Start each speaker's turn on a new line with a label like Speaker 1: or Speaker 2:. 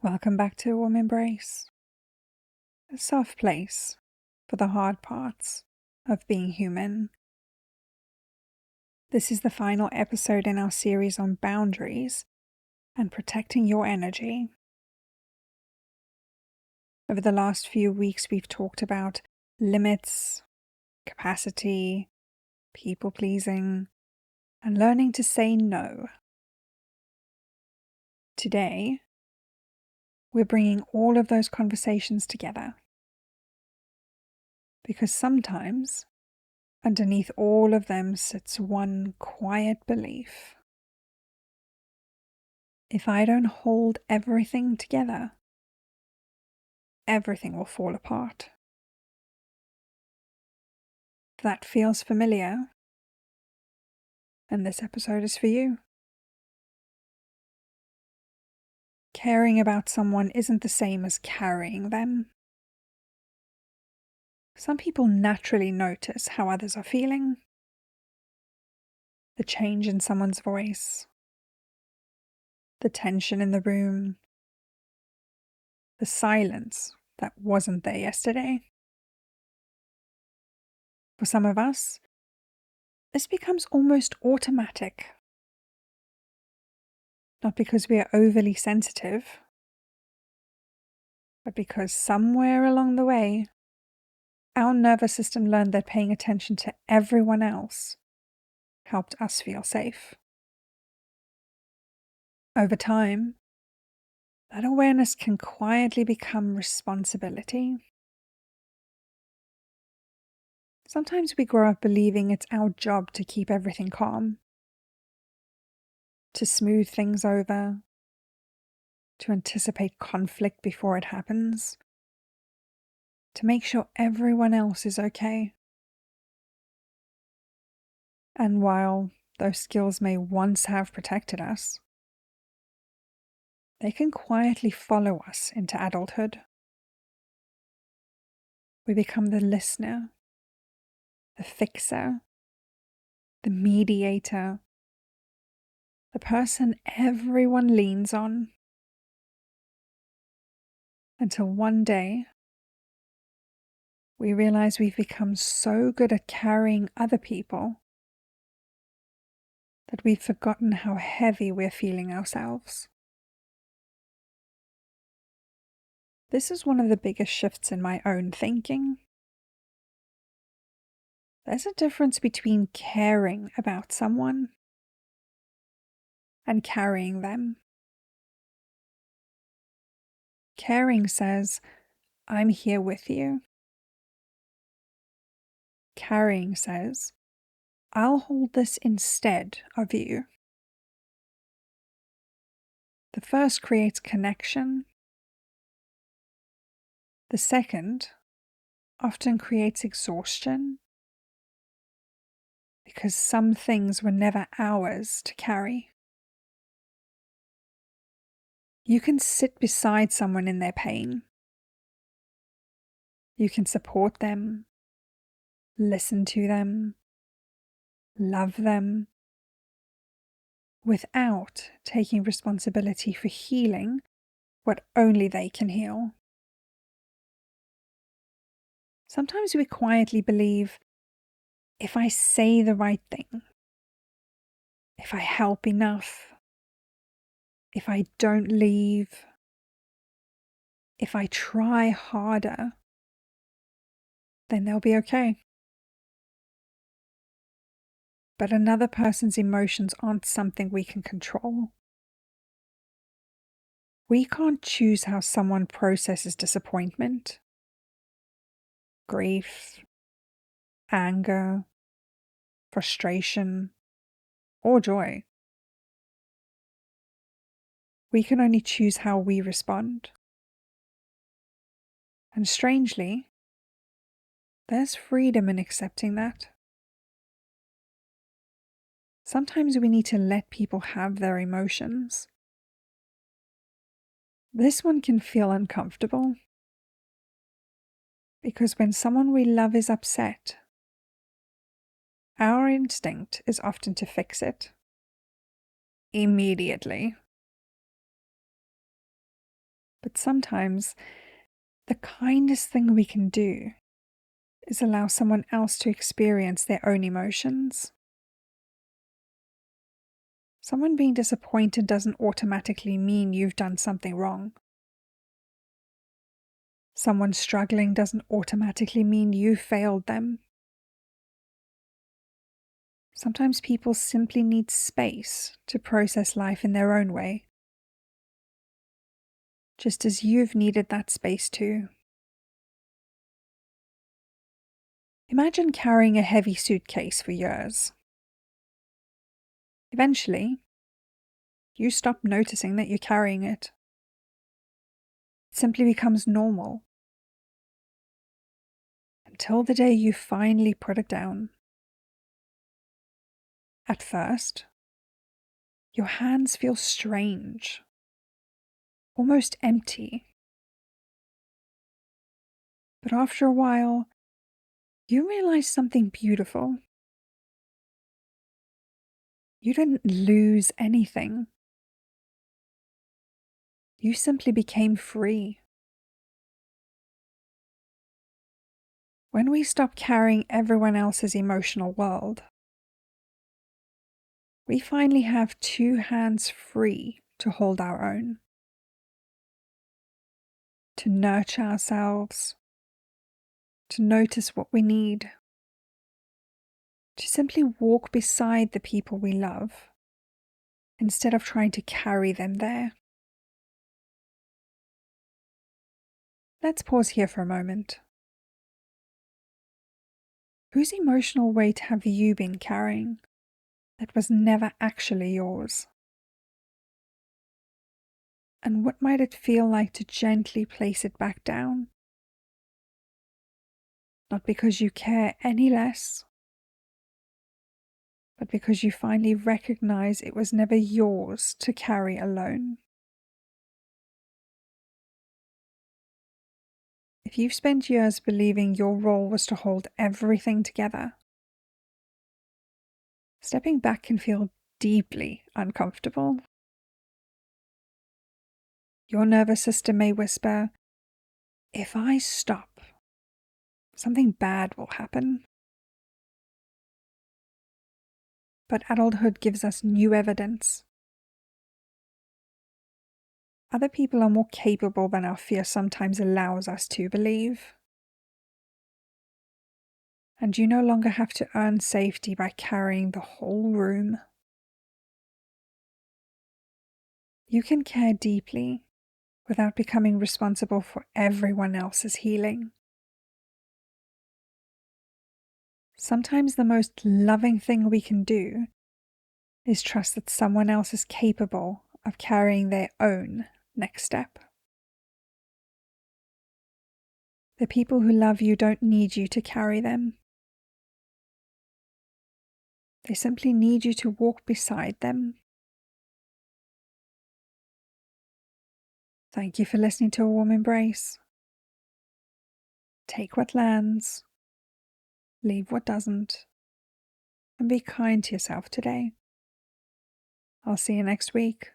Speaker 1: Welcome back to Warm Embrace, a soft place for the hard parts of being human. This is the final episode in our series on boundaries and protecting your energy. Over the last few weeks, we've talked about limits, capacity, people-pleasing, and learning to say no. Today, we're bringing all of those conversations together. Because sometimes, underneath all of them sits one quiet belief. If I don't hold everything together, everything will fall apart. If that feels familiar, then this episode is for you. Caring about someone isn't the same as carrying them. Some people naturally notice how others are feeling, the change in someone's voice, the tension in the room, the silence that wasn't there yesterday. For some of us, this becomes almost automatic. Not because we are overly sensitive, but because somewhere along the way, our nervous system learned that paying attention to everyone else helped us feel safe. Over time, that awareness can quietly become responsibility. Sometimes we grow up believing it's our job to keep everything calm, to smooth things over, to anticipate conflict before it happens, to make sure everyone else is okay. And while those skills may once have protected us, they can quietly follow us into adulthood. We become the listener, the fixer, the mediator, the person everyone leans on. Until one day, we realize we've become so good at carrying other people that we've forgotten how heavy we're feeling ourselves. This is one of the biggest shifts in my own thinking. There's a difference between caring about someone and carrying them. Caring says, I'm here with you. Carrying says, I'll hold this instead of you. The first creates connection. The second often creates exhaustion because some things were never ours to carry. You can sit beside someone in their pain. You can support them, listen to them, love them, without taking responsibility for healing what only they can heal. Sometimes we quietly believe, if I say the right thing, if I help enough, if I don't leave, if I try harder, then they'll be okay. But another person's emotions aren't something we can control. We can't choose how someone processes disappointment, grief, anger, frustration, or joy. We can only choose how we respond. And strangely, there's freedom in accepting that. Sometimes we need to let people have their emotions. This one can feel uncomfortable because when someone we love is upset, our instinct is often to fix it immediately. But sometimes the kindest thing we can do is allow someone else to experience their own emotions. Someone being disappointed doesn't automatically mean you've done something wrong. Someone struggling doesn't automatically mean you failed them. Sometimes people simply need space to process life in their own way, just as you've needed that space too. Imagine carrying a heavy suitcase for years. Eventually, you stop noticing that you're carrying it. It simply becomes normal. Until the day you finally put it down. At first, your hands feel strange, almost empty. But after a while, you realize something beautiful. You didn't lose anything. You simply became free. When we stop carrying everyone else's emotional world, we finally have two hands free to hold our own, to nurture ourselves, to notice what we need, to simply walk beside the people we love instead of trying to carry them there. Let's pause here for a moment. Whose emotional weight have you been carrying that was never actually yours? And what might it feel like to gently place it back down? Not because you care any less, but because you finally recognize it was never yours to carry alone. If you've spent years believing your role was to hold everything together, stepping back can feel deeply uncomfortable. Your nervous system may whisper, "If I stop, something bad will happen." But adulthood gives us new evidence. Other people are more capable than our fear sometimes allows us to believe. And you no longer have to earn safety by carrying the whole room. You can care deeply without becoming responsible for everyone else's healing. Sometimes the most loving thing we can do is trust that someone else is capable of carrying their own next step. The people who love you don't need you to carry them. They simply need you to walk beside them. Thank you for listening to A Warm Embrace. Take what lands, leave what doesn't, and be kind to yourself today. I'll see you next week.